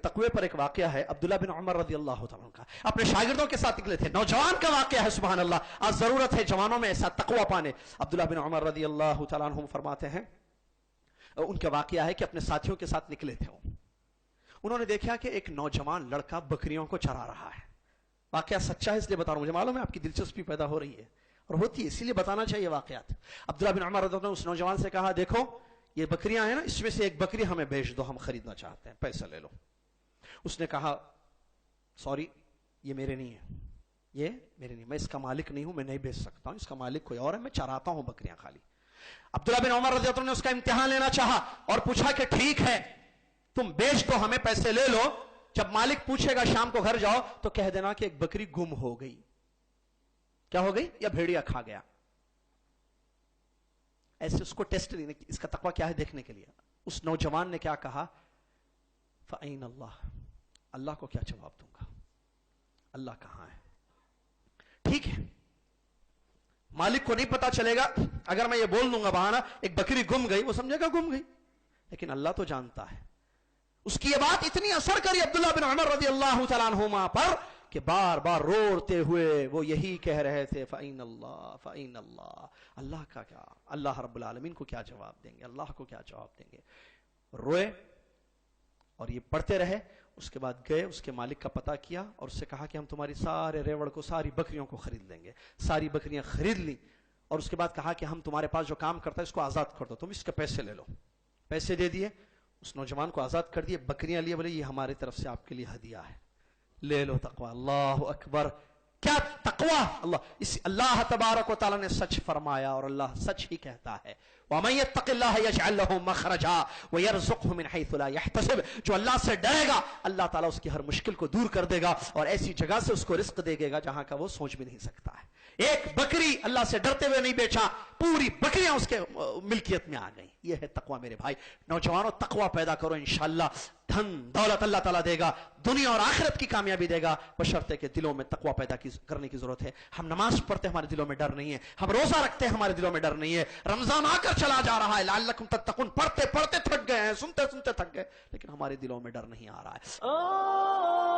تقوی پر ایک واقعہ ہے عبداللہ بن عمر رضی اللہ تعالیٰ کا، اپنے شاگردوں کے ساتھ نکلے تھے، نوجوان کا واقعہ ہے، سبحان اللہ، آج ضرورت ہے جوانوں میں ایسا تقوی پانے۔ عبداللہ بن عمر رضی اللہ تعالیٰ عنہ فرماتے ہیں، ان کا واقعہ ہے کہ اپنے ساتھیوں کے ساتھ نکلے تھے، انہوں نے دیکھا کہ ایک نوجوان لڑکا بکریوں کو چرا رہا ہے۔ واقعہ سچا ہے اس لیے بتا رہا ہوں، مجھے معلوم ہے آپ کی دلچسپی پیدا ہو رہی ہے اور ہوتی ہے، اسی لیے بتانا چاہیے واقعات۔ عبداللہ بن عمر رضی اللہ عنہ اس نوجوان سے کہا، دیکھو یہ بکریاں ہیں نا، اس میں سے ایک بکری ہمیں بیچ دو، ہم خریدنا چاہتے ہیں، پیسہ لے لو۔ اس نے کہا سوری، یہ میرے نہیں ہے، یہ میرے نہیں، میں اس کا مالک نہیں ہوں، میں نہیں بیچ سکتا ہوں، اس کا مالک کوئی اور ہے، میں چراتا ہوں بکریاں خالی۔ عبداللہ بن عمر رضی اللہ عنہ نے اس کا امتحان لینا چاہا اور پوچھا کہ ٹھیک ہے تم بیچ دو، ہمیں پیسے لے لو، جب مالک پوچھے گا شام کو گھر جاؤ تو کہہ دینا کہ ایک بکری گم ہو گئی۔ کیا ہو گئی؟ یا بھیڑیا کھا گیا۔ ایسے اس کو ٹیسٹ لینے، اس کا تقوی کیا ہے دیکھنے کے لیے۔ اس نوجوان نے کیا کہا؟ فَأَيْنَ اللَّهُ، اللہ کو کیا جواب دوں گا، اللہ کہاں ہے؟ ٹھیک ہے، مالک کو نہیں پتا چلے گا، اگر میں یہ بول دوں گا بہانہ ایک بکری گم گئی، وہ سمجھے گا گم گئی، لیکن اللہ تو جانتا ہے۔ اس کی یہ بات اتنی اثر کری عبداللہ بن عمر رضی اللہ تعالیٰ عنہما پر کہ بار بار روتے ہوئے وہ یہی کہہ رہے تھے، فَأَيْنَ اللَّهُ فَأَيْنَ اللَّهُ، اللہ کا کیا، اللہ رب العالمین کو کیا جواب دیں گے، اللہ کو کیا جواب دیں گے۔ روئے اور یہ پڑھتے رہے۔ اس کے بعد گئے، اس کے مالک کا پتہ کیا اور اس سے کہا کہ ہم تمہاری سارے ریوڑ کو، ساری بکریوں کو خرید لیں گے۔ ساری بکریاں خرید لی اور اس کے بعد کہا کہ ہم تمہارے پاس جو کام کرتا ہے اس کو آزاد کر دو، تم اس کے پیسے لے لو۔ پیسے دے دیے، اس نوجوان کو آزاد کر دیے، بکریاں لیے، بولے یہ ہماری طرف سے آپ کے لیے ہدیہ ہے، لے لو۔ تقوی، اللہ اکبر، کیا تقوی! اللہ تبارک و تعالیٰ نے سچ فرمایا اور اللہ سچ ہی کہتا ہے، وَمَن يَتَّقِ اللَّهَ يَجْعَل لَّهُ مَخْرَجًا وَيَرْزُقْهُ مِنْ حَيْثُ لَا يَحْتَسِبُ، جو اللہ سے ڈرے گا اللہ تعالیٰ اس کی ہر مشکل کو دور کر دے گا اور ایسی جگہ سے اس کو رزق دے گا جہاں کا وہ سوچ بھی نہیں سکتا ہے۔ ایک بکری اللہ سے ڈرتے ہوئے نہیں بیچا، پوری بکریاں اس کے ملکیت میں آ گئیں۔ یہ ہے تقوی میرے بھائی۔ نوجوانوں تقوی پیدا کرو، انشاءاللہ دھن دولت اللہ تعالیٰ دے گا، دنیا اور آخرت کی کامیابی دے گا، بشرطے کہ دلوں میں تقوی پیدا کرنے کی ضرورت ہے۔ ہم نماز پڑھتے ہمارے دلوں میں ڈر نہیں ہے، ہم روزہ رکھتے ہیں ہمارے دلوں میں ڈر نہیں ہے، رمضان آ کر چلا جا رہا ہے، لعلکم تتقون پڑھتے پڑھتے تھک گئے ہیں، سنتے سنتے تھک گئے، لیکن ہمارے دلوں میں ڈر نہیں آ رہا ہے۔